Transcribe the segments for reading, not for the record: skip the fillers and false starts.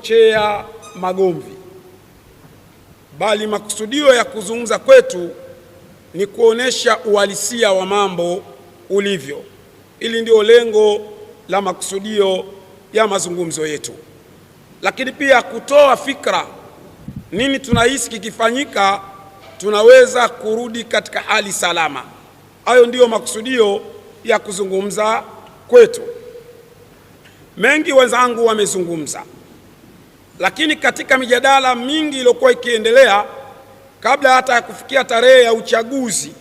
kuchochea magomvi, bali makusudio ya kuzungumza kwetu ni kuonesha uhalisia wa mambo ulivyo. Ili ndio lengo la makusudio ya mazungumzo yetu, lakini pia kutoa fikra nini tunahisi kikifanyika tunaweza kurudi katika hali salama. Hayo ndiyo makusudio ya kuzungumza kwetu. Mengi wenzangu wamezungumza, lakini katika mijadala mingi iliyokuwa ikiendelea kabla hata ya kufikia tarehe ya uchaguzi,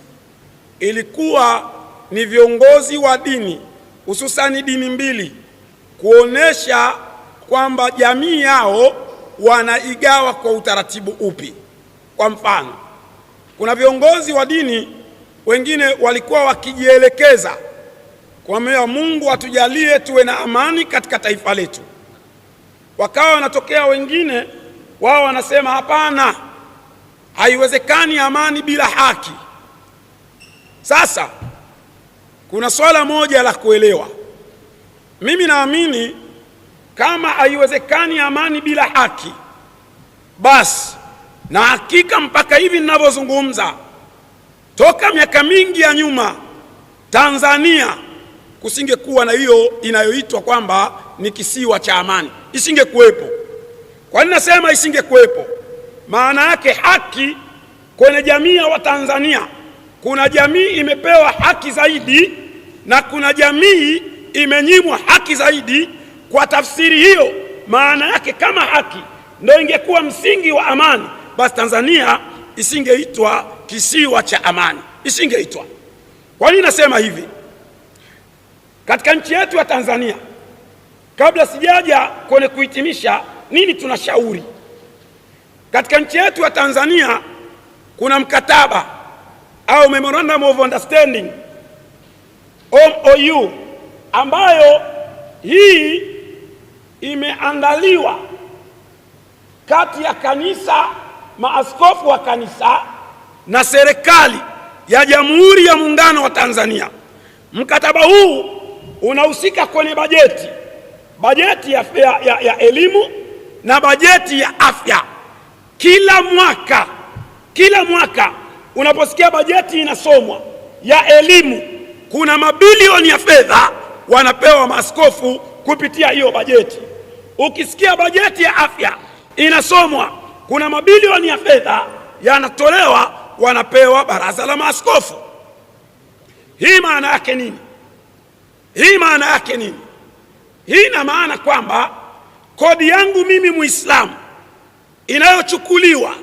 ilikuwa ni viongozi wa dini, hususani dini mbili, kuonesha kwamba jamii yao wanaigawa kwa utaratibu upi. Kwa mfano, kuna viongozi wa dini wengine walikuwa wakijielekeza kwa Mungu atujalie tuwe na amani katika taifa letu. Wakawa wanatokea wengine wao wanasema hapana, haiwezekani amani bila haki. Sasa kuna swala moja la kuelewa. Mimi naamini kama haiwezekani amani bila haki, basi na hakika mpaka hivi ninavyozungumza, toka miaka mingi ya nyuma Tanzania kusingekuwa na hiyo inayoitwa kwamba ni kisiwa cha amani, isingekuwepo. Kwa nini nasema isingekuwepo? Maana yake haki kwenye jamii ya Watanzania, kuna jamii imepewa haki zaidi na kuna jamii imenyimwa haki zaidi. Kwa tafsiri hiyo, maana yake kama haki ndio ingekuwa msingi wa amani, basi Tanzania isingeitwa kisiwa cha amani, isingeitwa. Kwa nini nasema hivi? Katika nchi yetu ya Tanzania, kabla sijaja kwenye kuhitimisha nini tunashauri, katika nchi yetu ya Tanzania kuna mkataba au Memorandum of Understanding MOU, ambayo hii imeandaliwa kati ya kanisa, maaskofu wa kanisa na serikali ya Jamhuri ya Muungano wa Tanzania. Mkataba huu unahusika kwenye bajeti ya elimu na bajeti ya afya. Kila mwaka unaposikia bajeti inasomwa ya elimu, kuna mabilioni ya fedha wanapewa maaskofu kupitia hiyo bajeti. Ukisikia bajeti ya afya inasomwa, kuna mabilioni ya fedha yanatolewa wanapewa baraza la maaskofu. Hii maana yake nini? Hii ina maana kwamba kodi yangu mimi Muislamu inayochukuliwa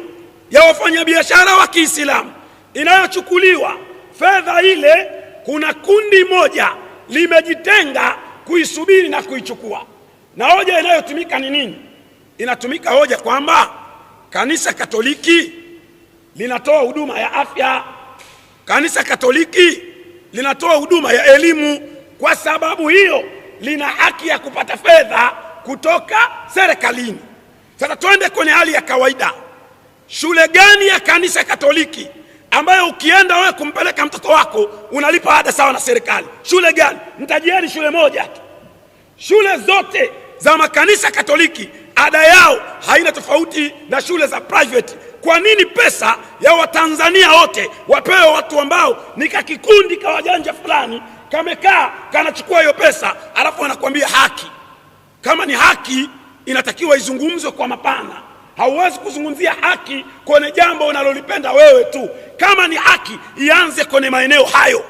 ya wafanyabiashara wa Kiislamu inayochukuliwa, fedha ile kuna kundi moja limejitenga kuisubiri na kuichukua. Na hoja inayotumika ni nini? Inatumika hoja kwamba kanisa Katoliki linatoa huduma ya afya, kanisa Katoliki linatoa huduma ya elimu, kwa sababu hiyo lina haki ya kupata fedha kutoka serikalini. Sasa twende kwenye hali ya kawaida. Shule gani ya kanisa Katoliki ambayo ukienda wewe kumpeleka mtoto wako unalipa ada sawa na serikali? Shule gani? Mtajieni shule moja tu. Shule zote za makanisa Katoliki ada yao haina tofauti na shule za private. Kwa nini pesa ya Watanzania wote wapewe watu ambao ni kakikundi kawajanja fulani kamekaa kanachukua hiyo pesa, alafu wanakuambia haki? Kama ni haki inatakiwa izungumzwe kwa mapana. Hauwezi kuzungumzia haki kwenye jambo unalolipenda wewe tu. Kama ni haki ianze kwenye maeneo hayo.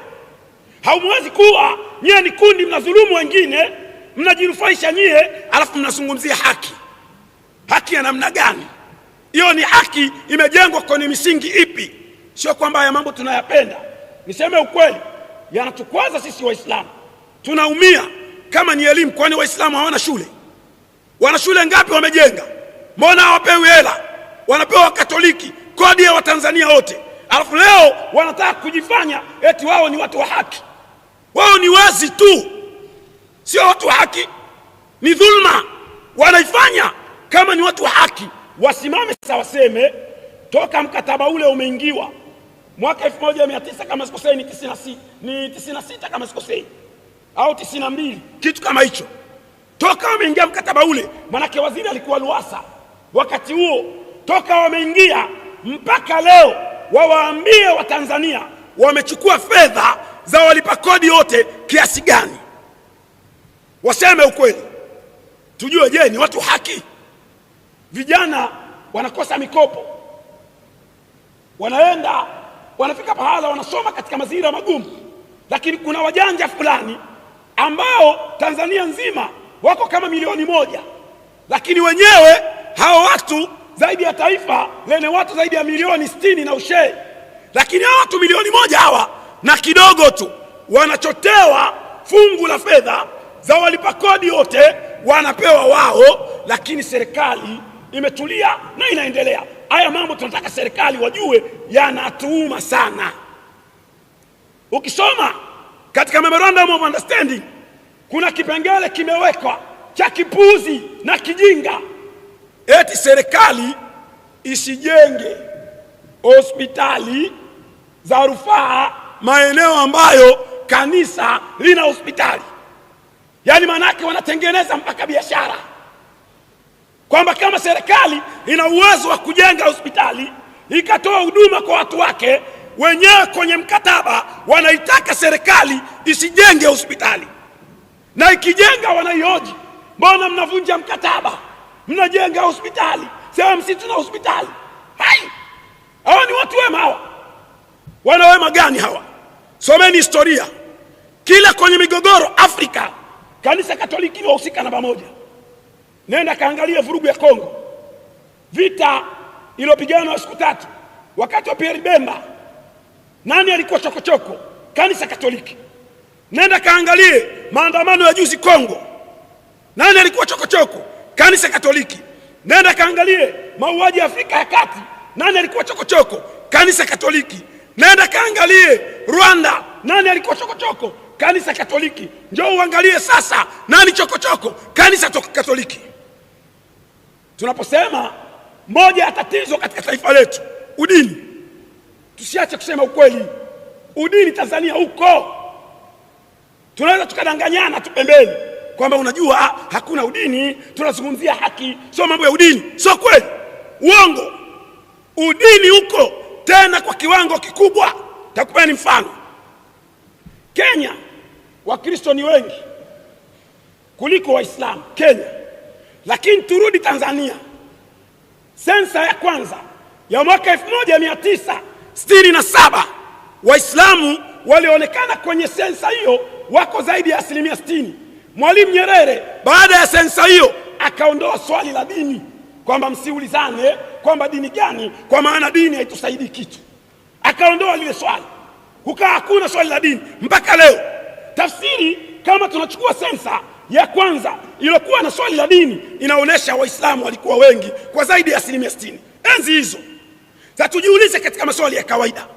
Haumwezi kuwa nyie ni kundi mnadhulumu wengine, mnajinufaisha nyie, alafu mnazungumzia haki. Haki ya namna gani? Hiyo ni haki imejengwa kwenye misingi ipi? Sio kwamba haya mambo tunayapenda. Niseme ukweli, yanatukwaza sisi Waislamu. Tunaumia. Kama ni elimu, kwani Waislamu hawana shule? Wana shule ngapi wamejenga? Mbona hawapewi hela? Wanapewa Katoliki, kodi ya Watanzania wote. Alafu leo wanataka kujifanya eti wao ni watu wa haki. Wao ni wazi tu, sio watu wa haki. Ni dhulma wanaifanya. Kama ni watu wa haki, wasimame sasa waseme toka mkataba ule umeingiwa mwaka 1900 kama sikosei ni 96 kama sikosei, au 92, kitu kama hicho. toka wameingia mkataba ule, manake waziri alikuwa Lowassa wakati huo, toka wameingia mpaka leo wawaambie Watanzania wamechukua fedha za walipa kodi wote kiasi gani. Waseme ukweli tujue, je, ni watu haki? Vijana wanakosa mikopo, wanafika pahala wanasoma katika mazingira magumu, lakini kuna wajanja fulani ambao Tanzania nzima wako kama milioni 1, lakini wenyewe hao watu zaidi ya taifa lenye watu zaidi ya milioni 60 na ushei, lakini hao watu milioni 1 hawa na kidogo tu wanachotewa fungu la fedha za walipa kodi wote wanapewa wao, lakini serikali imetulia na inaendelea. Haya mambo tunataka serikali wajue, yanatuuma sana. Ukisoma katika memorandum of understanding kuna kipengele kimewekwa cha kipuzi na kijinga, eti serikali isijenge hospitali za rufaa maeneo ambayo kanisa lina hospitali. Yani manake wanatengeneza mpaka biashara kwamba kama serikali ina uwezo wa kujenga hospitali ikatoa huduma kwa watu wake, wenyewe kwenye mkataba wanaitaka serikali isijenge hospitali, na ikijenga wanaihoji, mbona mnavunja mkataba, mnajenga hospitali sema msitu na hospitali? Hawa ni watu wema hawa? Wana wema gani hawa? Someni historia. Kila kwenye migogoro Afrika kanisa Katoliki wahusika namba 1. Nenda kaangalia vurugu ya Kongo, vita iliyopigana siku 3 wakati wa Pierre Bemba. Nani alikuwa chokochoko? Kanisa Katoliki. Nenda kaangalie maandamano ya juzi Kongo, nani alikuwa chokochoko? Kanisa Katoliki. Nenda kaangalie mauaji ya Afrika ya Kati, nani alikuwa chokochoko? Kanisa Katoliki. Nenda kaangalie Rwanda, nani alikuwa chokochoko? Kanisa Katoliki. Njoo uangalie sasa nani chokochoko? Kanisa Katoliki. Tunaposema moja ya tatizo katika taifa letu udini, tusiache kusema ukweli. Udini Tanzania huko, tunaweza tukadanganyana tu pembeni kwamba unajua hakuna udini, tunazungumzia haki, sio mambo ya udini. Sio kweli, uongo. Udini huko tena kwa kiwango kikubwa. Takupeni mfano. Kenya Wakristo ni wengi kuliko Waislamu Kenya, lakini turudi Tanzania. Sensa ya kwanza ya mwaka 1967 Waislamu walionekana kwenye sensa hiyo wako zaidi ya 60%. Mwalimu Nyerere baada ya sensa hiyo akaondoa swali la dini, kwamba msiulizane kwamba dini gani, kwa maana dini haitusaidii kitu. Akaondoa lile swali, hakuna swali la dini mpaka leo. Tafsiri kama tunachukua sensa ya kwanza iliyokuwa na swali la dini, inaonesha Waislamu walikuwa wengi kwa zaidi ya 60% enzi hizo. Sasa tujiulize katika maswali ya kawaida,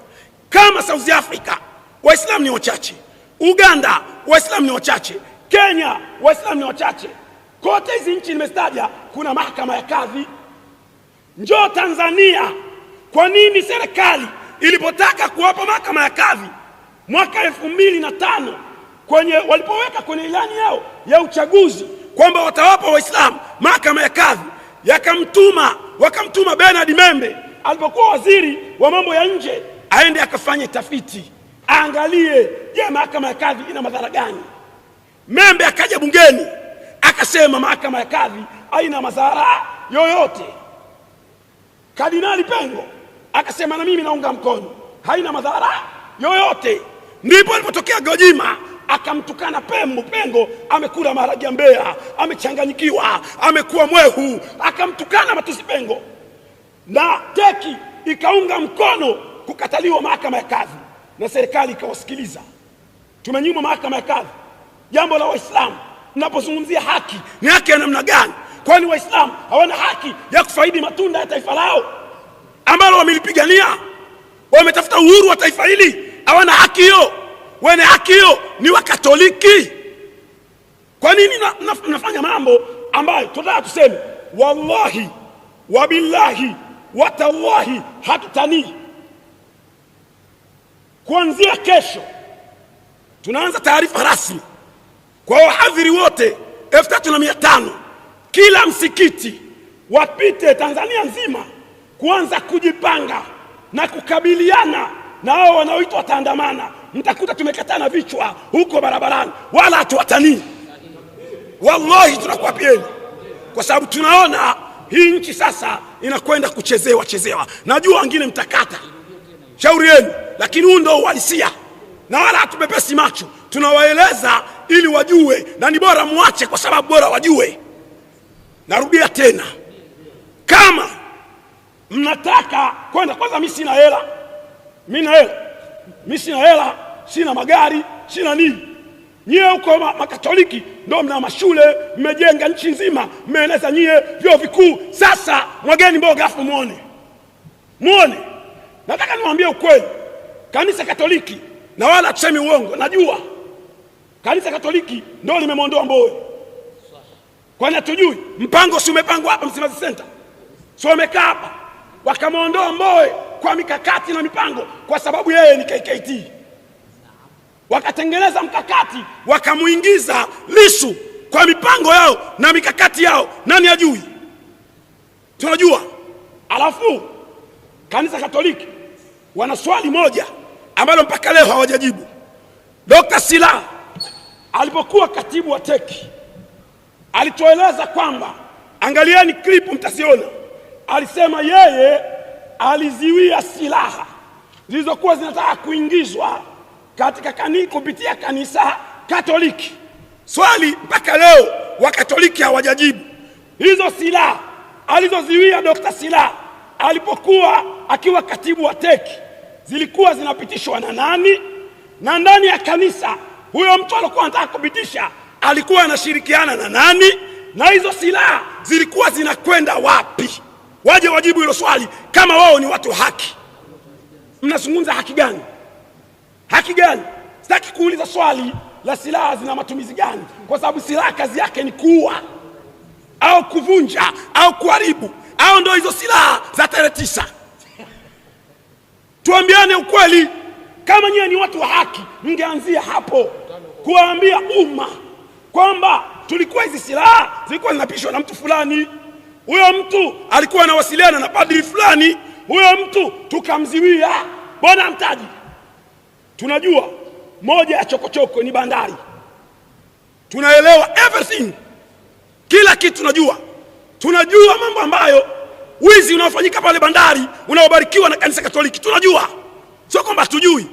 kama South Africa Waislamu ni wachache, Uganda Waislamu ni wachache, Kenya Waislamu ni wachache, kote hizi nchi nimestaja kuna mahakama ya kadhi. Njoo Tanzania, kwa nini serikali ilipotaka kuwapa mahakama ya kadhi mwaka 2005 walipoweka kwenye ilani yao ya uchaguzi kwamba watawapa Waislamu mahakama ya kadhi, wakamtuma Bernard Membe alipokuwa waziri wa mambo ya nje aende akafanye tafiti, aangalie je, mahakama ya kadhi ina madhara gani. Membe akaja bungeni akasema mahakama ya kadhi haina madhara yoyote. Kardinali Pengo akasema na mimi naunga mkono, haina madhara yoyote. Ndipo alipotokea Gwajima akamtukana Pengo, amekula maharage ya Mbeya, amechanganyikiwa, amekuwa mwehu, akamtukana matusi Pengo, na teki ikaunga mkono kukataliwa mahakama ya kadhi, na serikali ikawasikiliza. Tumenyimwa mahakama ya kadhi. Jambo la Waislamu, tunapozungumzia haki, ni haki ya namna gani? Kwani Waislamu hawana haki ya kufaidi matunda ya taifa lao ambalo wamelipigania? Wametafuta uhuru wa taifa hili, hawana haki hiyo? Wenye haki hiyo ni Wakatoliki. Kwa nini mnafanya mambo ambayo tunataka tuseme wallahi wabillahi watallahi hatutanii? Kuanzia kesho tunaanza taarifa rasmi kwa wahadhiri wote 3,500 kila msikiti wapite Tanzania nzima kuanza kujipanga na kukabiliana na hao wanaoitwa wataandamana. Mtakuta tumekatana vichwa huko barabarani, wala hatuwatanii. Wallahi tunakuapieni, kwa sababu tunaona hii nchi sasa inakwenda kuchezewa. Najua wengine mtakata shauri yenu, lakini huu ndio uhalisia, na wala hatubepesi macho. Tunawaeleza ili wajue, na ni bora muache kwa sababu bora wajue. Narudia tena, kama mnataka kwenda, kwanza mimi sina hela, sina magari, sina nini. Nyie huko Makatoliki ndio mna mashule, mmejenga nchi nzima, mmeeneza nyie vyuo vikuu. Sasa mwageni mboga afu muone. Nataka niwaambie ukweli, kanisa Katoliki, na wala tusemi uongo, najua kanisa Katoliki ndio limemwondoa Mbowe. Kwani hatujui? Mpango si umepangwa hapa Msimbazi Center, sio wamekaa hapa wakamwondoa Mbowe kwa mikakati na mipango, kwa sababu yeye ni KKT. Wakatengeneza mkakati wakamuingiza Lissu kwa mipango yao na mikakati yao. Nani ajui? Tunajua. Alafu kanisa Katoliki wana swali moja ambalo mpaka leo hawajajibu. Dr. Slaa alipokuwa katibu wa teki alitueleza kwamba, angalieni clip mtasiona, alisema yeye aliziwia silaha zilizokuwa zinataka kuingizwa katika kupitia kanisa Katoliki. Swali mpaka leo Wakatoliki hawajajibu. Hizo silaha alizoziwia Dr. Slaa alipokuwa akiwa katibu wa teki zilikuwa zinapitishwa na nani? Na ndani ya kanisa huyo mtu alikuwa anataka kupitisha alikuwa anashirikiana na nani? Na hizo silaha zilikuwa zinakwenda wapi? Waje wajibu hilo swali kama wao ni watu haki. Mnazungumza haki gani? Haki gani? Sitaki kuuliza swali la silaha zina matumizi gani, kwa sababu silaha kazi yake ni kuua au kuvunja au kuharibu, au ndio hizo silaha za tarehe 9. Tuambiane ukweli, kama nyie ni watu wa haki, mngeanzia hapo kuambia umma kwamba tulikuwa hizi silaha zilikuwa zinapishwa na mtu fulani, huyo mtu alikuwa anawasiliana na padri fulani, huyo mtu tukamziwia. Bwana mtaji, tunajua moja ya chokochoko ni bandari, tunaelewa everything, kila kitu tunajua mambo ambayo wizi unaofanyika pale bandari unaobarikiwa na kanisa Katoliki tunajua, sio kwamba tujui.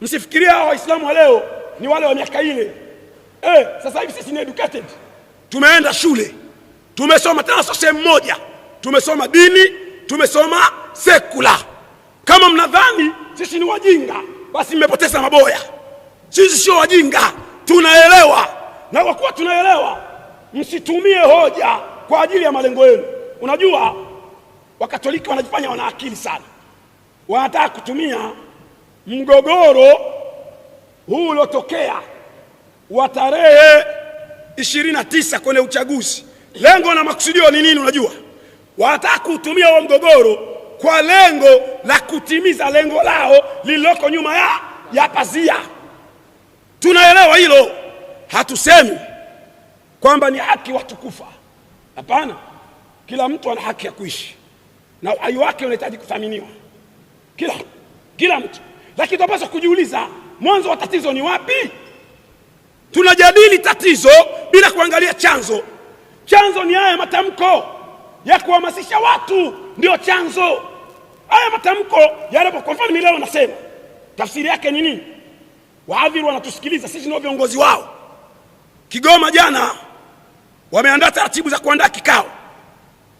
Msifikiria hao Waislamu wa leo ni wale wa miaka ile. Sasa hivi sisi ni educated, tumeenda shule, tumesoma, tena sio sehemu moja, tumesoma dini, tumesoma sekula. Kama mnadhani sisi ni wajinga, basi mmepoteza maboya. Sisi sio wajinga, tunaelewa, na kwa kuwa tunaelewa, msitumie hoja kwa ajili ya malengo yenu. Unajua Wakatoliki wanajifanya wana akili sana, wanataka kutumia mgogoro huu uliotokea wa tarehe 29 kwenye uchaguzi. Lengo na makusudio ni nini? Unajua wanataka kutumia huo mgogoro kwa lengo la kutimiza lengo lao lililoko nyuma ya pazia. Tunaelewa hilo, hatusemi kwamba ni haki watu kufa, hapana. Kila mtu ana haki ya kuishi na uhai wake unahitaji kuthaminiwa, kila mtu. Lakini tunapaswa kujiuliza, mwanzo wa tatizo ni wapi? Tunajadili tatizo bila kuangalia chanzo. Chanzo ni haya matamko ya kuhamasisha watu, ndio chanzo. Haya matamko yanapo, kwa mfano leo nasema, tafsiri yake ni nini? Wahadhiri wanatusikiliza, sisi ndio viongozi wao. Kigoma jana wameandaa taratibu za kuandaa kikao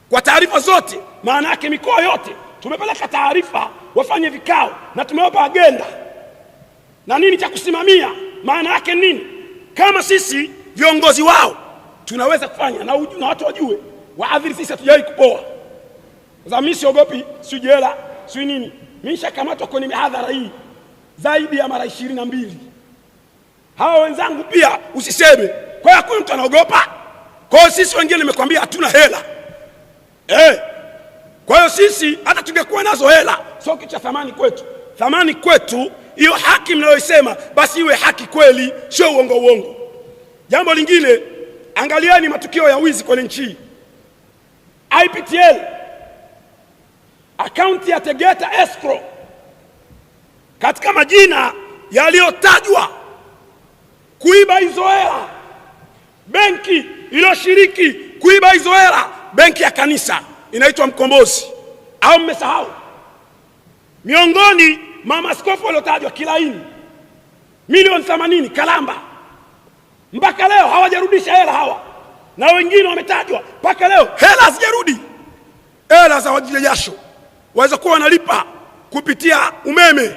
kwa taarifa zote, maana yake mikoa yote tumepeleka taarifa wafanye vikao, na tumewapa agenda na nini cha kusimamia. Maana yake nini? Kama sisi viongozi wao tunaweza kufanya na watu wajue, wahadhiri sisi hatujawahi kupoa. Sasa mimi siogopi si jela si nini, mimi nishakamatwa kwenye mihadhara hii zaidi ya mara 22. Hao wenzangu pia usiseme, kwa hiyo hakuna mtu anaogopa. Kwa hiyo sisi wengine nimekwambia hatuna hela. Kwa hiyo sisi hata tungekuwa nazo hela sio kitu cha thamani kwetu. Thamani kwetu hiyo haki mnayosema, basi iwe haki kweli, sio uongo. Jambo lingine, Angalieni matukio ya wizi kwenye nchi. IPTL, akaunti ya Tegeta Escrow, katika majina yaliyotajwa kuiba hizo hela, benki iliyoshiriki kuiba hizo hela, benki ya kanisa inaitwa Mkombozi, au mmesahau? Miongoni mwa maaskofu waliotajwa Kilaini, milioni 80 Kalamba, mpaka leo hawajarudisha hela hawa, na wengine wametajwa mpaka leo hela hazijarudi. Hela za wajile jasho waweza kuwa wanalipa kupitia umeme,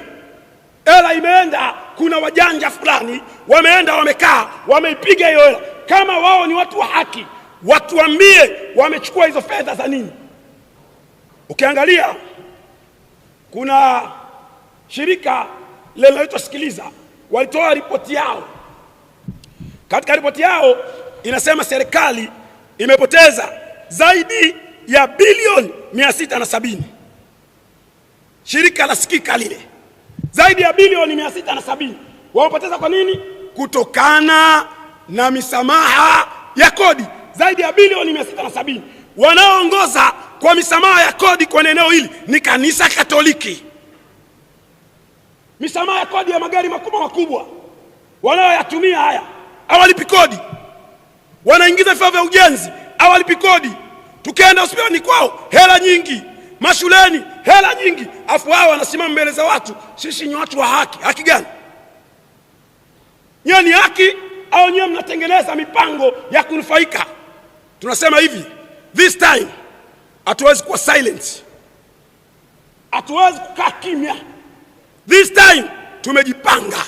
hela imeenda, kuna wajanja fulani wameenda wamekaa wameipiga hiyo hela. Kama wao ni watu wa haki, watuambie wamechukua hizo fedha za nini. Ukiangalia kuna shirika linaloitwa Sikiliza, walitoa ripoti yao. Katika ripoti yao inasema serikali imepoteza zaidi ya bilioni 670. Shirika la Sikika lile, zaidi ya bilioni 670 wamepoteza. Kwa nini? Kutokana na misamaha ya kodi, zaidi ya bilioni 670. Wanaoongoza kwa misamaha ya kodi kwenye eneo hili ni kanisa Katoliki. Misamaha ya kodi ya magari makubwa makubwa wanaoyatumia haya hawalipi kodi, wanaingiza vifaa vya ujenzi hawalipi kodi. Tukienda hospitali kwao hela nyingi, mashuleni hela nyingi, afu wao wanasimama mbele za watu, sisi ni watu wa haki. Haki gani? Nyie ni haki au nyie mnatengeneza mipango ya kunufaika? Tunasema hivi, this time hatuwezi kuwa silent, hatuwezi kukaa kimya. This time tumejipanga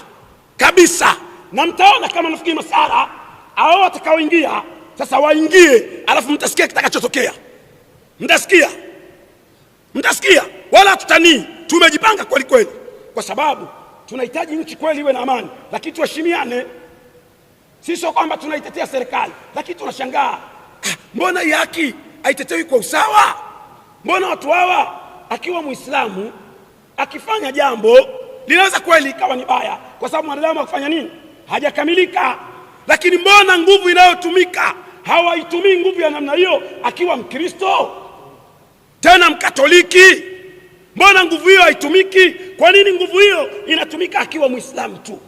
kabisa, na mtaona kama nafikiri masara hao watakaoingia sasa waingie, alafu mtasikia kitakachotokea. Mtasikia wala tutanii. Tumejipanga kweli kweli, kwa sababu tunahitaji nchi kweli iwe na amani, lakini tuheshimiane. Sisi sio kwamba tunaitetea serikali, lakini tunashangaa mbona hii haki haitetewi kwa usawa? Mbona watu hawa, akiwa Muislamu akifanya jambo linaweza kweli ikawa ni baya, kwa sababu mwanadamu akifanya nini hajakamilika, lakini mbona nguvu inayotumika hawaitumii nguvu ya namna hiyo akiwa Mkristo tena Mkatoliki? Mbona nguvu hiyo haitumiki? Kwa nini nguvu hiyo inatumika akiwa Muislamu tu?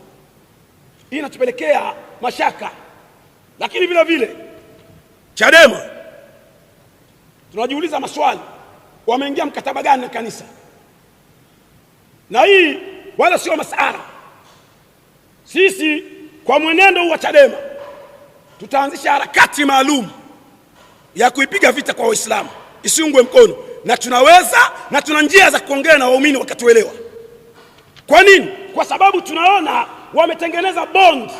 Hii inatupelekea mashaka. Lakini vile vile Chadema tunajiuliza maswali, wameingia mkataba gani na kanisa? Na hii wala sio masara. Sisi kwa mwenendo huu wa Chadema tutaanzisha harakati maalum ya kuipiga vita kwa Waislamu isiungwe mkono, na tunaweza na tuna njia za kuongea na waumini wakatuelewa. Kwa nini? Kwa sababu tunaona wametengeneza bond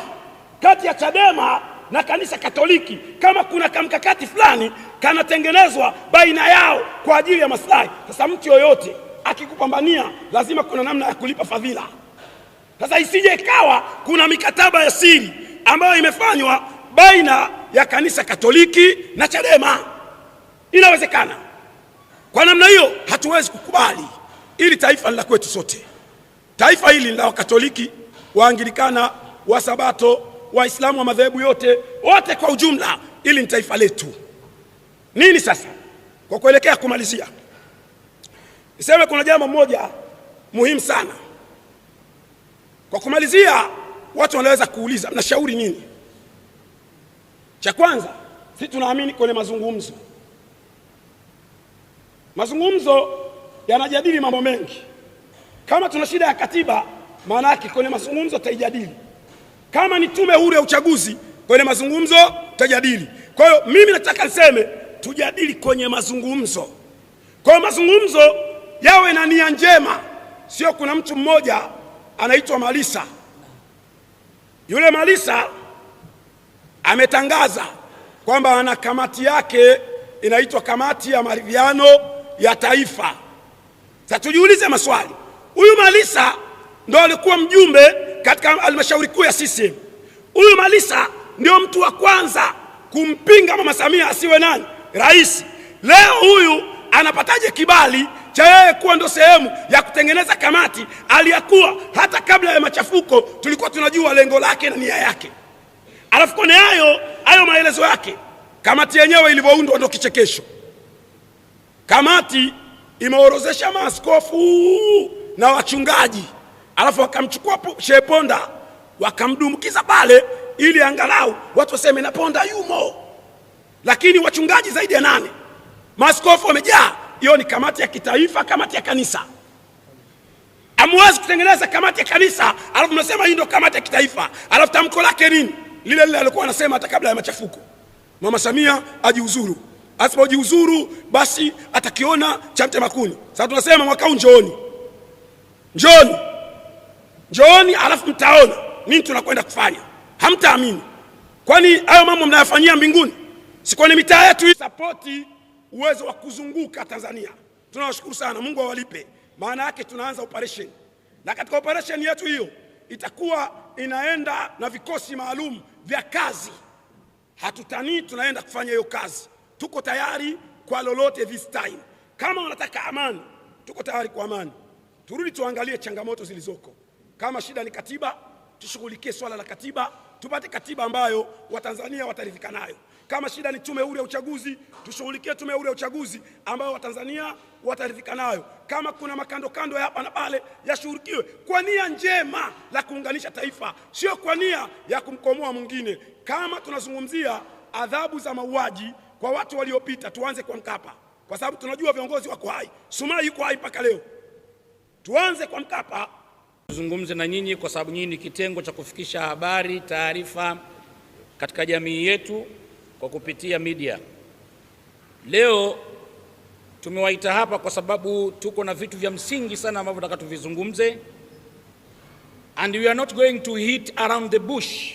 kati ya Chadema na kanisa Katoliki, kama kuna kamkakati fulani kanatengenezwa baina yao kwa ajili ya maslahi. Sasa mtu yoyote akikupambania lazima kuna namna ya kulipa fadhila. Sasa isije ikawa kuna mikataba ya siri ambayo imefanywa baina ya kanisa Katoliki na Chadema. Inawezekana. Kwa namna hiyo hatuwezi kukubali. Ili taifa ni la kwetu sote. Taifa hili ni la Wakatoliki, Waanglikana, Wasabato, Waislamu wa madhehebu yote, wote kwa ujumla. Ili ni taifa letu. Nini sasa? Kwa kuelekea kumalizia, niseme kuna jambo moja muhimu sana. Kwa kumalizia, watu wanaweza kuuliza mnashauri nini? Cha kwanza, sisi tunaamini kwenye mazungumzo. Mazungumzo yanajadili mambo mengi. Kama tuna shida ya katiba, maana yake kwenye mazungumzo tutajadili. Kama ni tume huru ya uchaguzi, kwenye mazungumzo tutajadili. Kwa hiyo mimi nataka niseme tujadili kwenye mazungumzo. Kwa mazungumzo yawe na nia njema, sio kuna mtu mmoja anaitwa Malisa. Yule Malisa ametangaza kwamba ana kamati yake inaitwa kamati ya maridhiano ya taifa. Sasa tujiulize maswali. Huyu Malisa ndo alikuwa mjumbe katika halmashauri kuu ya CCM. Huyu Malisa ndio mtu wa kwanza kumpinga Mama Samia asiwe nani? Rais. Leo huyu anapataje kibali cha yeye kuwa ndo sehemu ya kutengeneza kamati aliyakuwa hata kabla ya machafuko tulikuwa tunajua lengo lake na nia yake? Alafu kwenye hayo hayo maelezo yake, kamati yenyewe ilivyoundwa ndio kichekesho. Kamati imeorozesha maaskofu na wachungaji, alafu wakamchukua Shehe Ponda wakamdumukiza pale ili angalau watu waseme na Ponda yumo, lakini wachungaji zaidi ya 8, maaskofu wamejaa. Hiyo ni kamati ya kitaifa, kamati ya kanisa. Hamwezi kutengeneza kamati ya kanisa alafu mnasema hii ndio kamati ya kitaifa, alafu tamko lake nini? Lile alikuwa anasema hata kabla ya machafuko, Mama Samia ajiuzuru, asipojiuzuru basi atakiona cha mtema kuni. Sasa tunasema mwaka huu njooni, alafu mtaona nini tunakwenda kufanya. Hamtaamini. Kwani hayo mambo mnayafanyia mbinguni? Si kwenye mitaa yetu hii? Sapoti uwezo wa kuzunguka Tanzania. Tunawashukuru sana, Mungu awalipe. Maana yake tunaanza operation, na katika operation yetu hiyo itakuwa inaenda na vikosi maalum vya kazi. Hatutanii, tunaenda kufanya hiyo kazi. Tuko tayari kwa lolote this time. Kama wanataka amani, tuko tayari kwa amani. Turudi tuangalie changamoto zilizoko. Kama shida ni katiba, tushughulikie swala la katiba, tupate katiba ambayo Watanzania wataridhika nayo. Kama shida ni tume huru ya uchaguzi, tushughulikie tume huru ya uchaguzi ambayo Watanzania wataridhika nayo. Kama kuna makando kando ya hapa na pale, yashughulikiwe kwa nia njema la kuunganisha taifa, sio kwa nia ya kumkomoa mwingine. Kama tunazungumzia adhabu za mauaji kwa watu waliopita, tuanze kwa Mkapa, kwa sababu tunajua viongozi wako hai. Sumaye yuko hai mpaka leo. Tuanze kwa Mkapa. Tuzungumze na nyinyi kwa sababu nyinyi ni kitengo cha kufikisha habari, taarifa katika jamii yetu kwa kupitia media. Leo tumewaita hapa kwa sababu tuko na vitu vya msingi sana ambavyo nataka tuvizungumze, and we are not going to hit around the bush.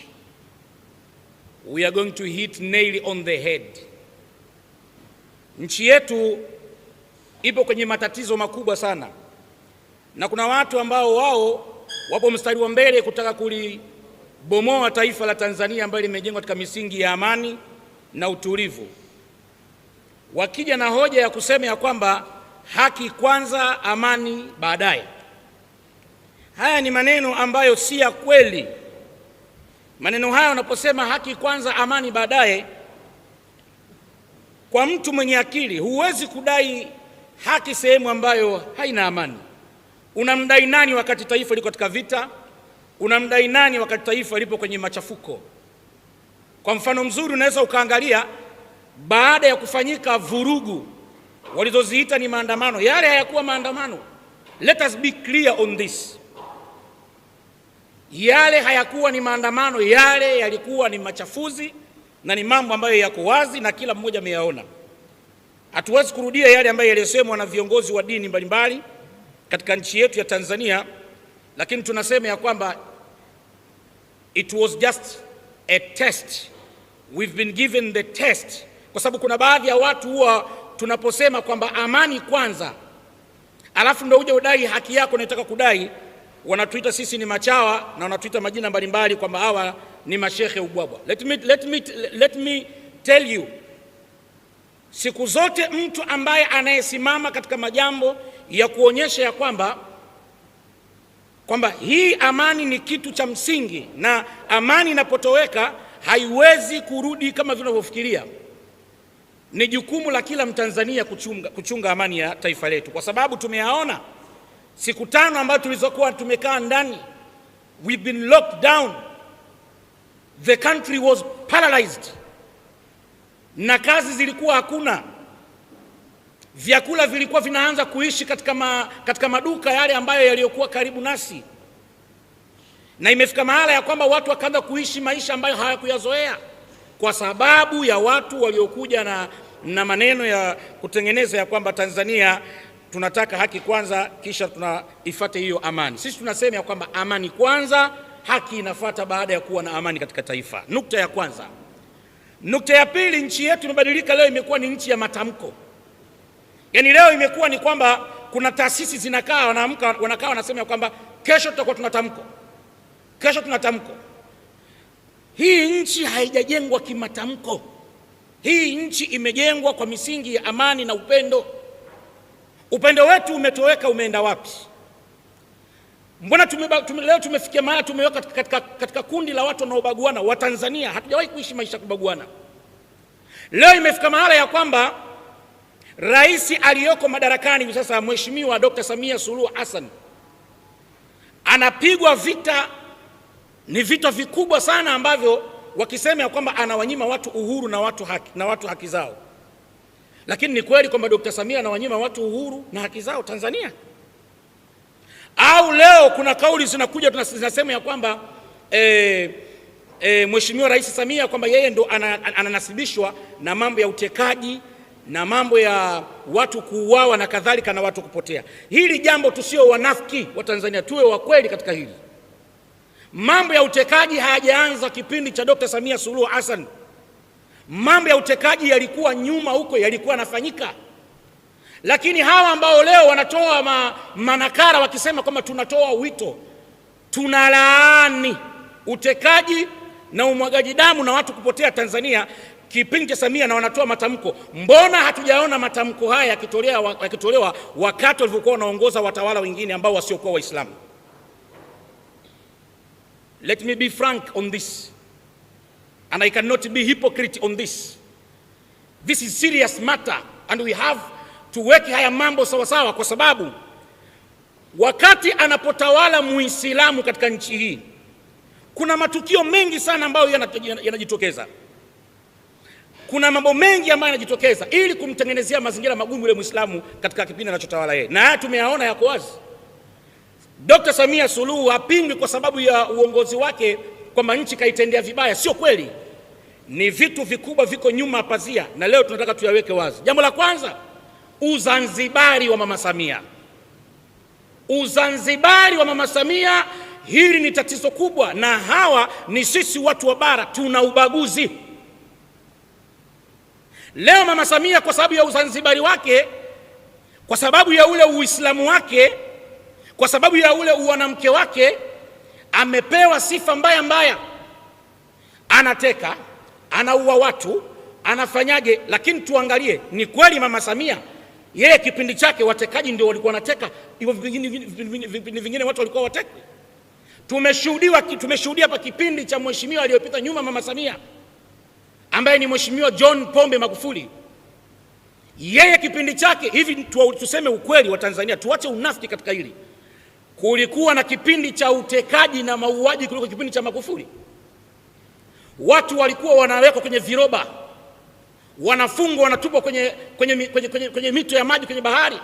We are going to hit nail on the head. Nchi yetu ipo kwenye matatizo makubwa sana, na kuna watu ambao wao wapo mstari wa mbele kutaka kulibomoa taifa la Tanzania ambalo limejengwa katika misingi ya amani na utulivu, wakija na hoja ya kusema ya kwamba haki kwanza, amani baadaye. Haya ni maneno ambayo si ya kweli. Maneno haya unaposema haki kwanza, amani baadaye, kwa mtu mwenye akili huwezi kudai haki sehemu ambayo haina amani. Unamdai nani wakati taifa liko katika vita? Unamdai nani wakati taifa lipo kwenye machafuko? Kwa mfano mzuri unaweza ukaangalia baada ya kufanyika vurugu walizoziita ni maandamano, yale hayakuwa maandamano. Let us be clear on this. Yale hayakuwa ni maandamano, yale yalikuwa ni machafuzi na ni mambo ambayo yako wazi na kila mmoja ameyaona. Hatuwezi kurudia yale ambayo yaliyosemwa na viongozi wa dini mbalimbali katika nchi yetu ya Tanzania, lakini tunasema ya kwamba it was just a test. We've been given the test. Kwa sababu kuna baadhi ya watu huwa tunaposema kwamba amani kwanza, alafu ndio uje udai haki yako unataka kudai, wanatuita sisi ni machawa na wanatuita majina mbalimbali kwamba hawa ni mashehe ubwabwa. Let me tell you, siku zote mtu ambaye anayesimama katika majambo ya kuonyesha ya kwamba hii amani ni kitu cha msingi, na amani inapotoweka haiwezi kurudi kama vinavyofikiria. Ni jukumu la kila Mtanzania kuchunga amani ya taifa letu, kwa sababu tumeyaona siku 5 ambazo tulizokuwa tumekaa ndani. We've been locked down. The country was paralyzed. Na kazi zilikuwa hakuna. Vyakula vilikuwa vinaanza kuishi katika maduka yale ambayo yaliyokuwa karibu nasi. Na imefika mahala ya kwamba watu wakaanza kuishi maisha ambayo hawakuyazoea kwa sababu ya watu waliokuja na maneno ya kutengeneza ya kwamba Tanzania tunataka haki kwanza kisha tunaifuate hiyo amani. Sisi tunasema ya kwamba amani kwanza, haki inafuata baada ya kuwa na amani katika taifa. Nukta ya kwanza. Nukta ya pili, nchi yetu imebadilika. Leo imekuwa ni nchi ya matamko. Yaani leo imekuwa ni kwamba kuna taasisi zinakaa wanakaa wanasema kwamba kesho tutakuwa tunatamko. Kesho tunatamko. Hii nchi haijajengwa kimatamko. Hii nchi imejengwa kwa misingi ya amani na upendo. Upendo wetu umetoweka, umeenda wapi? Mbona leo tumefikia mahali tumeweka katika kundi la watu wanaobaguana wa Tanzania? Hatujawahi kuishi maisha kubaguana. Leo imefika mahali ya kwamba rais aliyoko madarakani hivi sasa, Mheshimiwa Dr. Samia Suluhu Hassan, anapigwa vita, ni vita vikubwa sana ambavyo wakisema ya kwamba anawanyima watu uhuru na watu haki zao. Lakini ni kweli kwamba Dr. Samia anawanyima watu uhuru na haki zao Tanzania? Au leo kuna kauli zinakuja zinasema ya kwamba Mheshimiwa Rais Samia kwamba yeye ndo ananasibishwa na mambo ya utekaji na mambo ya watu kuuawa na kadhalika na watu kupotea. Hili jambo tusio wanafiki wa Tanzania, tuwe wa kweli katika hili. Mambo ya utekaji hayajaanza kipindi cha Dr. Samia Suluhu Hassan. Mambo ya utekaji yalikuwa nyuma huko, yalikuwa yanafanyika. Lakini hawa ambao leo wanatoa manakara wakisema kwamba tunatoa wito, tunalaani utekaji na umwagaji damu na watu kupotea Tanzania kipindi cha Samia, na wanatoa matamko. Mbona hatujaona matamko haya yakitolewa wakati walivyokuwa wanaongoza watawala wengine ambao wasiokuwa Waislamu? Let me be frank on this, and I cannot be hypocrite on this. This is serious matter and we have tuweke haya mambo sawa sawa, kwa sababu wakati anapotawala Muislamu katika nchi hii kuna matukio mengi sana ambayo yanajitokeza. Kuna mambo mengi ambayo yanajitokeza ili kumtengenezea mazingira magumu yule Muislamu katika kipindi anachotawala yeye, na haya tumeyaona yako wazi. Dr. Samia Suluhu hapingwi kwa sababu ya uongozi wake kwamba nchi kaitendea vibaya. Sio kweli, ni vitu vikubwa viko nyuma pazia, na leo tunataka tuyaweke wazi. Jambo la kwanza, Uzanzibari wa Mama Samia. Uzanzibari wa Mama Samia, hili ni tatizo kubwa, na hawa ni sisi watu wa bara, tuna ubaguzi. Leo Mama Samia kwa sababu ya Uzanzibari wake, kwa sababu ya ule Uislamu wake, kwa sababu ya ule uwanamke wake, amepewa sifa mbaya mbaya. Anateka, anaua watu, anafanyaje? Lakini tuangalie, ni kweli Mama Samia yeye kipindi chake watekaji ndio walikuwa wanateka, hivyo vingine watu walikuwa wateka? Tumeshuhudia hapa kipindi cha mheshimiwa aliyopita nyuma Mama Samia ambaye ni Mheshimiwa John Pombe Magufuli. Yeye kipindi chake, hivi tuseme ukweli wa Tanzania, tuache unafiki katika hili, kulikuwa na kipindi cha utekaji na mauaji kuliko kipindi cha Magufuli. Watu walikuwa wanawekwa kwenye viroba, wanafungwa, wanatupwa kwenye mito ya maji, kwenye bahari.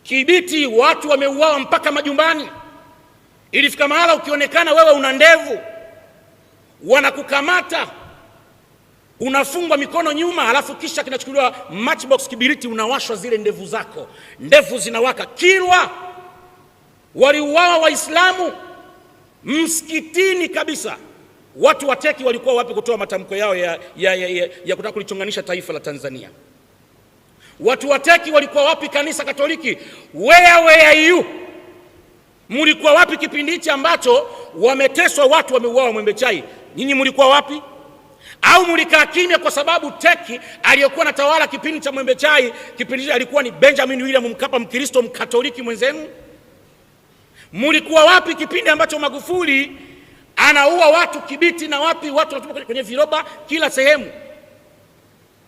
Kibiti watu wameuawa mpaka majumbani. Ilifika mahala ukionekana wewe una ndevu, wanakukamata, unafungwa mikono nyuma, halafu kisha kinachukuliwa matchbox kibiriti, unawashwa zile ndevu zako, ndevu zinawaka. Kilwa waliuawa Waislamu msikitini kabisa. Watu wateki walikuwa wapi kutoa matamko yao ya kutaka kulichonganisha taifa la Tanzania? Watu wateki walikuwa wapi? Kanisa Katoliki, where are you? Mlikuwa wapi kipindi hichi ambacho wameteswa watu, wameuawa Mwembe Chai? Nyinyi mlikuwa wapi? Au mlikaa kimya kwa sababu teki aliyokuwa na tawala kipindi cha Mwembe Chai, kipindi hicho alikuwa ni Benjamin William Mkapa, Mkristo Mkatoliki mwenzenu? Mlikuwa wapi kipindi ambacho Magufuli anaua watu Kibiti na wapi watu wanatupa kwenye viroba kila sehemu?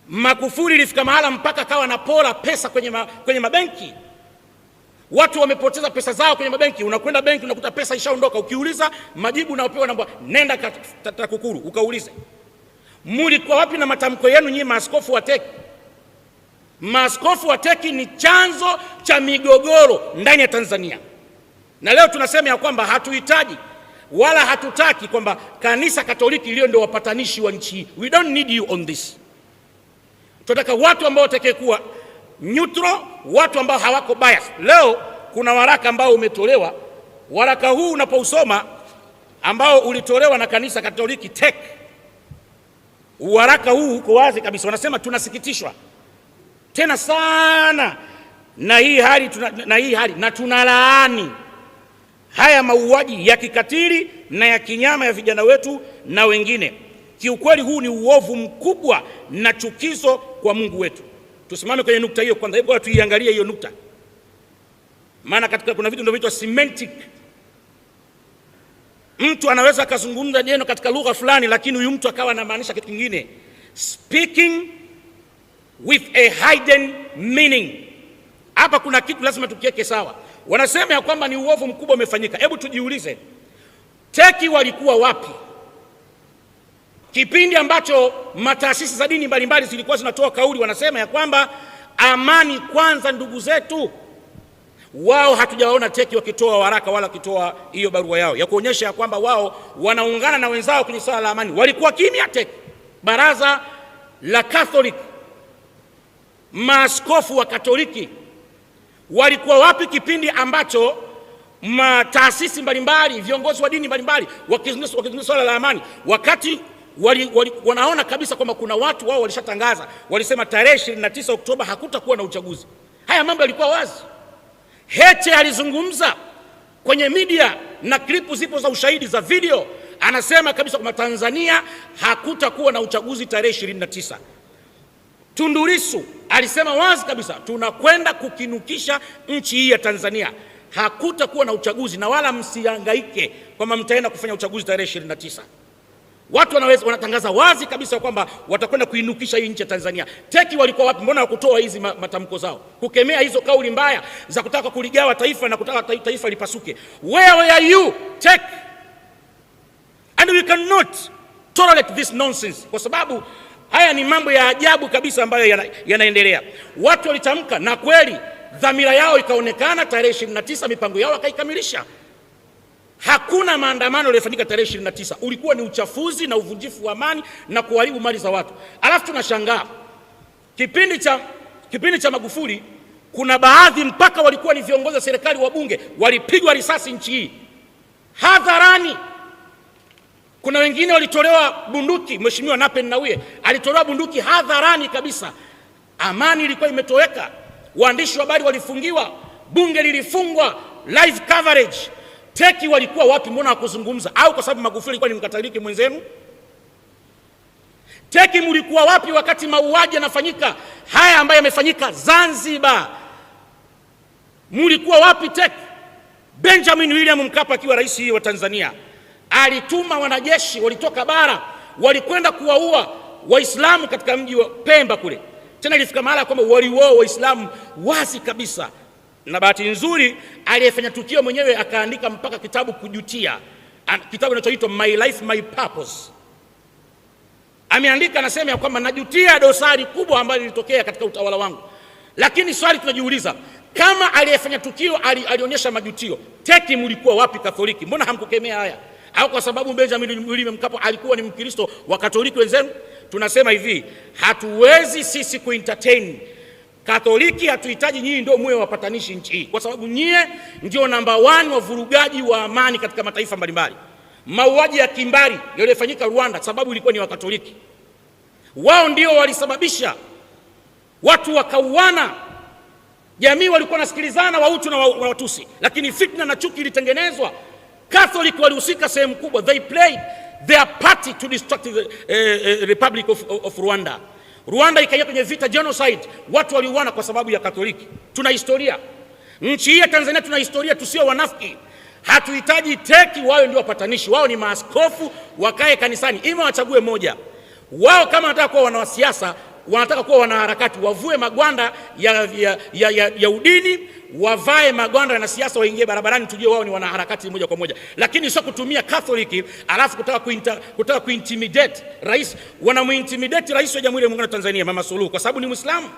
Magufuli ilifika mahala mpaka kawa anapora pesa kwenye mabenki. Watu wamepoteza pesa zao kwenye mabenki. Unakwenda benki unakuta pesa ishaondoka, ukiuliza majibu unaopewa namba, nenda TAKUKURU ukaulize. Mlikuwa wapi na matamko yenu nyinyi maaskofu wa teki? Maaskofu wa teki ni chanzo cha migogoro ndani ya Tanzania, na leo tunasema ya kwamba hatuhitaji wala hatutaki kwamba Kanisa Katoliki lio ndio wapatanishi wa nchi. We don't need you on this. Tunataka watu ambao watakayekuwa neutral, watu ambao hawako bias. Leo kuna waraka ambao umetolewa. Waraka huu unapousoma, ambao ulitolewa na Kanisa Katoliki TEC, waraka huu uko wazi kabisa. Wanasema tunasikitishwa tena sana na hii hali na tunalaani haya mauaji ya kikatili na ya kinyama ya vijana wetu na wengine. Kiukweli huu ni uovu mkubwa na chukizo kwa Mungu wetu. Tusimame kwenye nukta hiyo kwanza. Hebu tuiangalie hiyo nukta. Maana katika kuna vitu ndio vinaitwa semantic. Mtu anaweza akazungumza neno katika lugha fulani, lakini huyu mtu akawa anamaanisha kitu kingine. Speaking with a hidden meaning. Hapa kuna kitu lazima tukiweke sawa. Wanasema ya kwamba ni uovu mkubwa umefanyika. Hebu tujiulize, teki walikuwa wapi kipindi ambacho mataasisi za dini mbalimbali zilikuwa zinatoa kauli? Wanasema ya kwamba amani kwanza, ndugu zetu. Wao hatujawaona teki wakitoa waraka wala wakitoa hiyo barua yao ya kuonyesha ya kwamba wao wanaungana na wenzao kwenye swala la amani. Walikuwa kimya teki. Baraza la Catholic, maaskofu wa Katoliki walikuwa wapi kipindi ambacho taasisi mbalimbali, viongozi wa dini mbalimbali wakizungumza swala la amani, wakati wanaona kabisa kwamba kuna watu wao walishatangaza, walisema tarehe 29 Oktoba hakutakuwa na uchaguzi. Haya mambo yalikuwa wazi. Heche alizungumza kwenye media na klipu zipo za ushahidi za video, anasema kabisa kwamba Tanzania hakutakuwa na uchaguzi tarehe 29. Tundu Lissu alisema wazi kabisa, tunakwenda kukinukisha nchi hii ya Tanzania, hakutakuwa na uchaguzi na wala msihangaike kwamba mtaenda kufanya uchaguzi tarehe 29. Watu wanatangaza wazi kabisa kwamba watakwenda kuinukisha hii nchi ya Tanzania. Teki walikuwa wapi? Mbona hawakutoa hizi matamko zao kukemea hizo kauli mbaya za kutaka kuligawa taifa na kutaka taifa lipasuke? Where are you, Teki? And we cannot tolerate this nonsense, kwa sababu haya ni mambo ya ajabu kabisa ambayo yanaendelea. Watu walitamka na kweli dhamira yao ikaonekana, tarehe 29 mipango yao wakaikamilisha. Hakuna maandamano yaliyofanyika tarehe 29. Ulikuwa ni uchafuzi na uvunjifu wa amani na kuharibu mali za watu. Alafu tunashangaa kipindi cha Magufuli kuna baadhi mpaka walikuwa ni viongozi wa serikali, wa bunge, walipigwa risasi nchi hii hadharani. Kuna wengine walitolewa bunduki. Mheshimiwa Nape Nnauye alitolewa bunduki hadharani kabisa. Amani ilikuwa imetoweka. Waandishi wa habari walifungiwa, bunge lilifungwa, live coverage. Teki walikuwa wapi? Mbona hakuzungumza? Au kwa sababu Magufuli alikuwa ni Mkatoliki mwenzenu? Teki mlikuwa wapi wakati mauaji yanafanyika haya ambayo yamefanyika Zanzibar? Mlikuwa wapi Teki? Benjamin William Mkapa akiwa rais wa Tanzania alituma wanajeshi, walitoka bara, walikwenda kuwaua Waislamu katika mji wa Pemba kule. Tena ilifika mahali kwamba waliuawa Waislamu wazi kabisa. Na bahati nzuri aliyefanya tukio mwenyewe akaandika mpaka kitabu kujutia, kitabu kinachoitwa My Life My Purpose. Ameandika, anasema ya kwamba najutia dosari kubwa ambayo ilitokea katika utawala wangu. Lakini swali tunajiuliza, kama aliyefanya tukio alionyesha majutio, Teki mlikuwa wapi Katoliki? Mbona hamkukemea haya? Au kwa sababu Benjamin William Mkapa alikuwa ni Mkristo wa Katoliki wenzenu? Tunasema hivi, hatuwezi sisi kuentertain Katoliki. Hatuhitaji nyinyi ndio muwe wapatanishi nchi hii, kwa sababu nyie ndio namba 1 wa vurugaji wa amani katika mataifa mbalimbali. Mauaji ya kimbari yaliyofanyika Rwanda, sababu ilikuwa ni Wakatoliki. Wao ndio walisababisha watu wakauana. Jamii walikuwa nasikilizana, Wahutu na Watusi, lakini fitna na chuki ilitengenezwa. Catholic walihusika sehemu kubwa. They played their party to destruct the Republic of Rwanda. Rwanda ikaingia kwenye vita, genocide. Watu waliuana kwa sababu ya Katoliki. Tuna historia. Nchi hii ya Tanzania tuna historia, tusio wanafiki. Hatuhitaji Teki wao ndio wapatanishi. Wao ni maaskofu, wakae kanisani. Ima wachague moja. Wao kama wanataka kuwa wanasiasa, wanataka kuwa wanaharakati, wavue magwanda ya udini, wavae magwanda na siasa, waingie barabarani, tujue wao ni wanaharakati moja kwa moja. Lakini sio kutumia Katoliki alafu kutaka kuintimidate rais. Wanamuintimidate rais wa Jamhuri ya Muungano wa Tanzania, Mama Suluhu, kwa sababu ni Muislamu.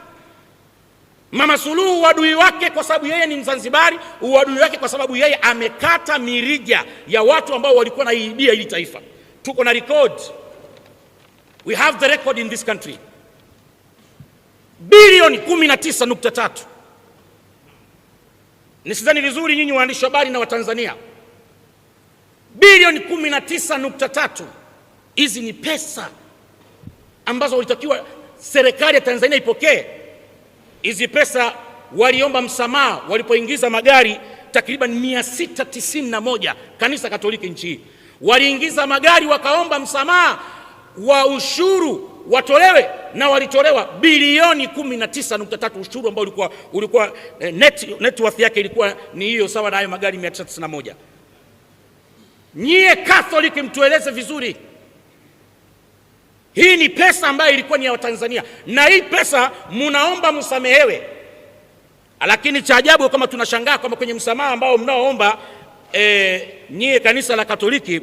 Mama Suluhu uadui wake kwa sababu yeye ni Mzanzibari, uadui wake kwa sababu yeye amekata mirija ya watu ambao walikuwa naibia hili taifa. Tuko na record. We have the record in this country. Bilioni 19.3. Nisidhani vizuri nyinyi waandishi habari na Watanzania. Bilioni 19.3. Hizi ni pesa ambazo walitakiwa serikali ya Tanzania ipokee. Hizi pesa waliomba msamaha walipoingiza magari takriban 691 kanisa Katoliki nchi hii. Waliingiza magari wakaomba msamaha wa ushuru watolewe, na walitolewa bilioni 19.3 ushuru ambao ulikuwa net worth yake ilikuwa ni hiyo, sawa na hayo magari 991. Nyie Catholic mtueleze vizuri, hii ni pesa ambayo ilikuwa ni ya Watanzania, na hii pesa munaomba msamehewe. Lakini cha ajabu kama tunashangaa kwamba kwenye msamaha ambao mnaoomba nyie kanisa la Katoliki,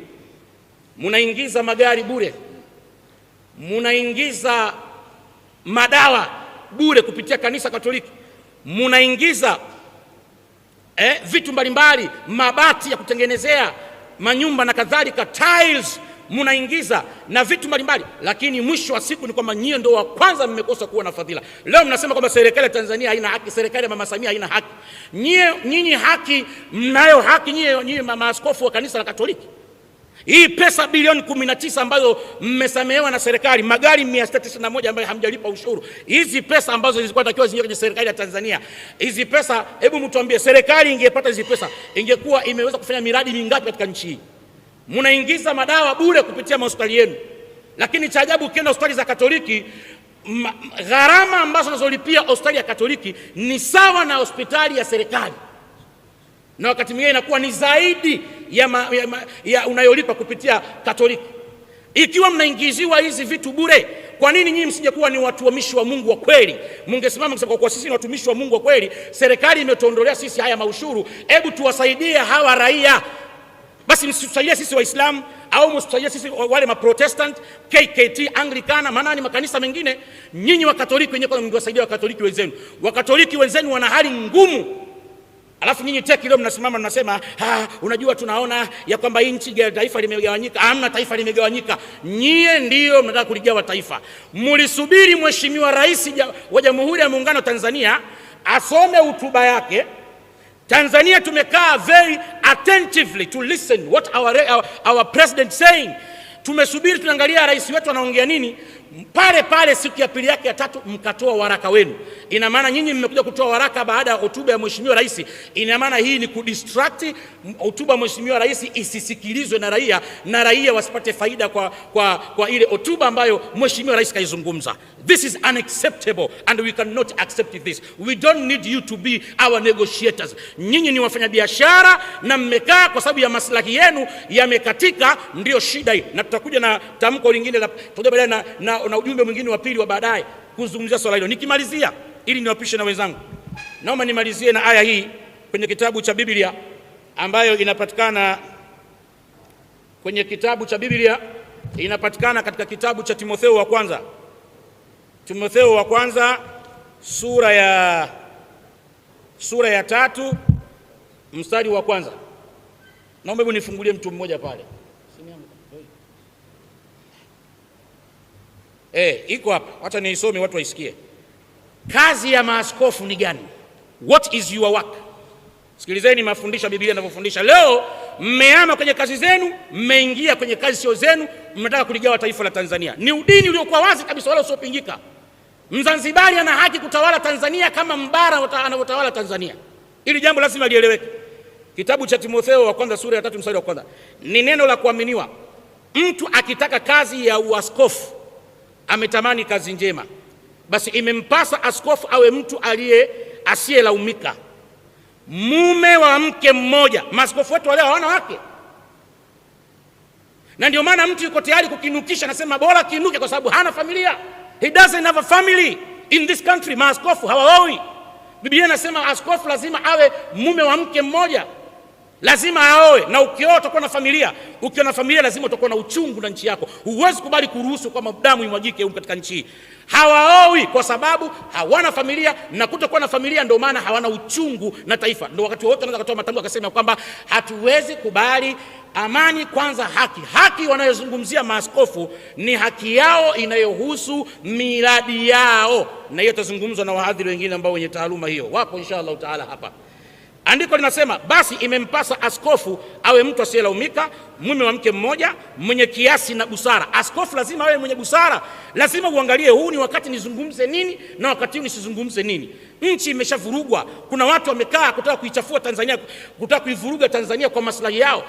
munaingiza magari bure, munaingiza madawa bure kupitia kanisa Katoliki, munaingiza vitu mbalimbali, mabati ya kutengenezea manyumba na kadhalika, tiles munaingiza na vitu mbalimbali, lakini mwisho wa siku ni kwamba nyie ndio wa kwanza mmekosa kuwa na fadhila. Leo mnasema kwamba serikali ya Tanzania haina haki, serikali ya Mama Samia haina haki. Nyinyi haki mnayo haki nyie maaskofu wa kanisa la Katoliki. Hii pesa bilioni 19 ambazo mmesamehewa na serikali, magari 691 ambayo hamjalipa ushuru, hizi pesa ambazo zilikuwa takiwa ziingie kwenye serikali ya Tanzania, hizi pesa, hebu mtuambie, serikali ingepata hizi pesa ingekuwa imeweza kufanya miradi mingapi katika nchi hii? Munaingiza madawa bure kupitia hospitali yenu, lakini cha ajabu ukienda hospitali za Katoliki, gharama ambazo unazolipia hospitali ya Katoliki ni sawa na hospitali ya serikali, na wakati mwingine inakuwa ni zaidi ya unayolipa kupitia Katoliki. Ikiwa mnaingiziwa hizi vitu bure, kwa nini nyinyi msijekuwa ni watumishi wa Mungu wa kweli? Mungesimama kusema kwa sisi ni watumishi wa Mungu wa kweli, serikali imetuondolea sisi haya maushuru, hebu tuwasaidie hawa raia. Basi msitusaidie sisi Waislamu, au msitusaidie sisi wale maprotestant, KKT, Anglikana, manani makanisa mengine. Nyinyi wa Katoliki wenyewe kwa mngiwasaidia wa Katoliki wenzenu. Wa Katoliki wenzenu wana hali ngumu. Alafu nyinyi teki leo mnasimama mnasema, unajua tunaona ya kwamba hii nchi ya taifa limegawanyika. Hamna taifa limegawanyika. Nyie ndio mnataka kuligawa taifa. Mlisubiri Mheshimiwa Rais wa Jamhuri ya Muungano wa Tanzania asome hotuba yake. Tanzania tumekaa very attentively to listen what our president saying. Tumesubiri tunaangalia rais wetu anaongea nini. Pale siku ya pili yake ya tatu mkatoa waraka wenu. Ina maana nyinyi mmekuja kutoa waraka baada ya hotuba ya Mheshimiwa Rais. Ina maana hii ni kudistract hotuba ya Mheshimiwa Rais isisikilizwe na raia wasipate faida kwa ile hotuba ambayo Mheshimiwa Rais kaizungumza. This is unacceptable and we cannot accept this. We don't need you to be our negotiators. Nyinyi ni wafanyabiashara na mmekaa kwa sababu ya maslahi yenu yamekatika, ndio shida hii. Na tutakuja na tamko lingine tutakuja baadaye na ujumbe mwingine wa pili wa baadaye kuzungumzia swala hilo. Nikimalizia ili niwapishe na wenzangu, naomba nimalizie na aya hii kwenye kitabu cha Biblia ambayo inapatikana kwenye kitabu cha Biblia, inapatikana katika kitabu cha Timotheo wa kwanza. Timotheo wa kwanza sura ya 3 mstari wa kwanza. Naomba hebu nifungulie mtu mmoja pale. Iko hapa. Acha niisome watu waisikie. Kazi ya maaskofu ni gani? What is your work? Sikilizeni mafundisho ya Biblia yanavyofundisha. Leo mmehama kwenye kazi zenu, mmeingia kwenye kazi sio zenu, mnataka kuligawa taifa la Tanzania. Ni udini uliokuwa wazi kabisa wala usiopingika. Mzanzibari ana haki kutawala Tanzania kama Mbara anavyotawala Tanzania. Ili jambo lazima lieleweke. Kitabu cha Timotheo wa kwanza sura ya 3 mstari wa kwanza. Ni neno la kuaminiwa. Mtu akitaka kazi ya uaskofu ametamani kazi njema, basi imempasa askofu awe mtu asiyelaumika, mume wa mke mmoja. Maaskofu wetu wale hawana wake, na ndio maana mtu yuko tayari kukinukisha, anasema bora kinuke kwa sababu hana familia. He doesn't have a family in this country. Maaskofu hawaoi. Biblia inasema askofu lazima awe mume wa mke mmoja, lazima aoe, na ukioa utakuwa na familia. Ukiwa na familia lazima utakuwa na uchungu na nchi yako. Huwezi kubali kuruhusu kama damu imwagike katika nchi hii. Hawaoi kwa sababu hawana familia, na kutokuwa na familia ndio maana hawana uchungu na taifa. Ndio wakati wote anaweza kutoa matamko akasema kwamba hatuwezi kubali amani kwanza haki. Haki wanayozungumzia maaskofu ni haki yao inayohusu miradi yao, na hiyo tazungumzwa na wahadhiri wengine ambao wenye taaluma hiyo wapo inshallah taala hapa. Andiko linasema basi imempasa askofu awe mtu asiyelaumika, mume wa mke mmoja, mwenye kiasi na busara. Askofu lazima awe mwenye busara. Lazima uangalie huu ni wakati nizungumze nini na wakati huu nisizungumze nini. Nchi imeshavurugwa. Kuna watu wamekaa kutaka kuichafua Tanzania, kutaka kuivuruga Tanzania kwa maslahi yao.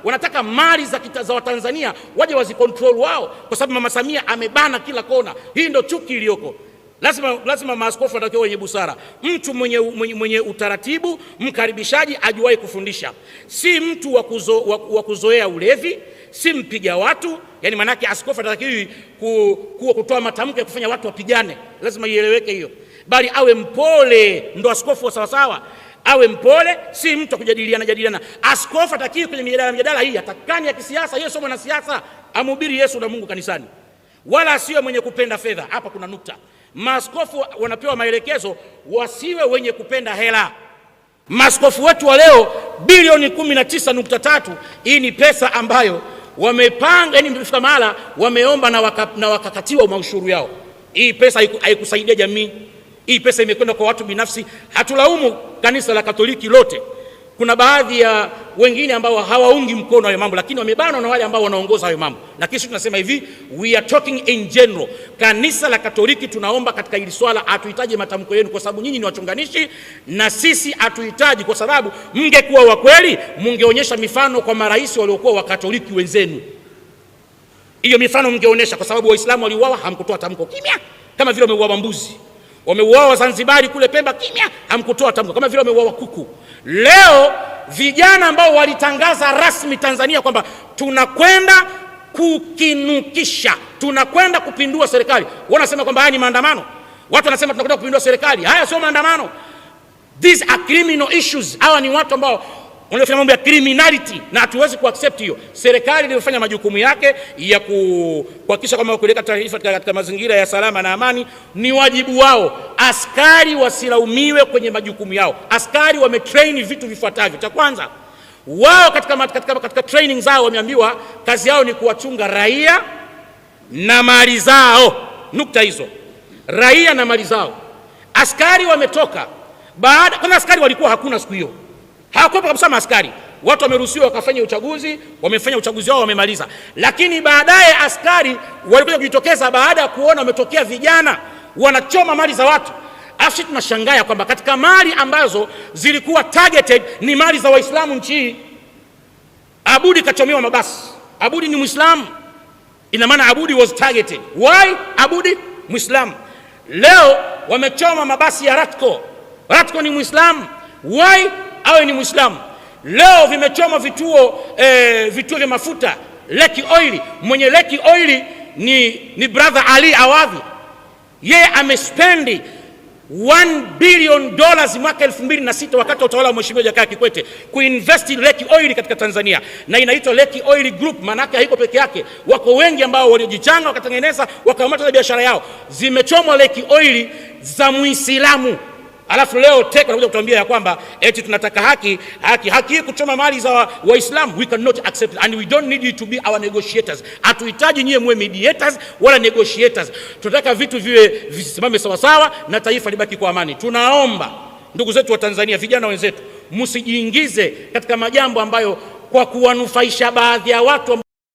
Wanataka mali za Watanzania waje wazikontrol wao, kwa sababu Mama Samia amebana kila kona. Hii ndio chuki iliyoko. Lazima maaskofu watakiwa wenye busara, mtu mwenye utaratibu, mkaribishaji, ajuwaye kufundisha, si mtu wa kuzoea ulevi, si mpiga watu. Yani manake askofu atakiwi kutoa matamko ya kufanya watu wapigane, lazima ieleweke hiyo, bali awe mpole. Ndo askofu wa sawasawa, awe mpole, si mtu kujadiliana. Askofu atakiwi kwenye mjadala hii atakani ya kisiasa, yeye sio mwanasiasa, amhubiri Yesu na Mungu kanisani, wala asiwe mwenye kupenda fedha. Hapa kuna nukta. Maaskofu wanapewa maelekezo wasiwe wenye kupenda hela. Maaskofu wetu wa leo bilioni 19.3, hii ni pesa ambayo wamepanga, yani imefika mahala wameomba na wakakatiwa maushuru yao. Hii pesa haikusaidia jamii. Hii pesa imekwenda kwa watu binafsi. Hatulaumu kanisa la Katoliki lote. Kuna baadhi ya wengine ambao hawaungi mkono hayo mambo, lakini wamebanwa na wale ambao wanaongoza hayo mambo. Na kisha tunasema hivi, we are talking in general. Kanisa la Katoliki tunaomba katika hili swala, hatuhitaji matamko yenu kwa sababu nyinyi ni wachunganishi, na sisi hatuhitaji, kwa sababu mngekuwa wa kweli mungeonyesha mifano kwa marais waliokuwa wa Katoliki wenzenu. Hiyo mifano mngeonyesha, kwa sababu Waislamu waliuawa, hamkutoa tamko, kimya. Kama vile wameuawa mbuzi, wameuawa Zanzibari kule Pemba, kimya, hamkutoa tamko. Kama vile wameuawa kuku. Leo vijana ambao walitangaza rasmi Tanzania kwamba tunakwenda kukinukisha, tunakwenda kupindua serikali, wanasema kwamba haya ni maandamano. Watu wanasema tunakwenda kupindua serikali. Haya sio maandamano. These are criminal issues. Hawa ni watu ambao wanafanya mambo ya criminality, na hatuwezi kuaccept hiyo. Serikali ilifanya majukumu yake ya kuhakikisha kwamba kuleta taarifa katika mazingira ya salama na amani, ni wajibu wao. Askari wasilaumiwe kwenye majukumu yao. Askari wametrain vitu vifuatavyo. Cha kwanza, wao katika training zao wameambiwa kazi yao ni kuwachunga raia na mali zao. Nukta hizo, raia na mali zao. Askari wametoka kama askari walikuwa hakuna siku hiyo, hawakuwepo kabisa maaskari. Watu wameruhusiwa wakafanya uchaguzi, wamefanya uchaguzi wao, wamemaliza. Lakini baadaye askari walikuja kujitokeza baada ya kuona wametokea vijana wanachoma mali za watu. Afu tunashangaa kwamba katika mali ambazo zilikuwa targeted ni mali za Waislamu nchi hii. Abudi kachomewa mabasi. Abudi ni Muislamu. Ina maana Abudi was targeted. Why? Abudi Muislamu. Leo wamechoma mabasi ya Ratco. Ratco ni Muislamu. Why? Awe ni Muislamu. Leo vimechoma vituo vya mafuta, Leki Oil. Mwenye Leki Oil ni brother Ali Awadhi. Yeye amespendi $1 billion mwaka 2006 wakati wa utawala wa Mheshimiwa Jakaya Kikwete kuinvest Leki Oil katika Tanzania, na inaitwa Leki Oil Group. Maana yake haiko peke yake, wako wengi ambao waliojichanga wakatengeneza wakamata biashara yao. Zimechomwa Leki Oil za Muislamu. Alafu leo TEC anakuja kutuambia ya kwamba eti tunataka haki kuchoma mali za Waislamu. We cannot accept it and we don't need you to be our negotiators. Hatuhitaji nyie mwe mediators wala negotiators. Tunataka vitu visimame sawa sawa na taifa libaki kwa amani. Tunaomba ndugu zetu wa Tanzania, vijana wenzetu, msijiingize katika majambo ambayo kwa kuwanufaisha baadhi ya watu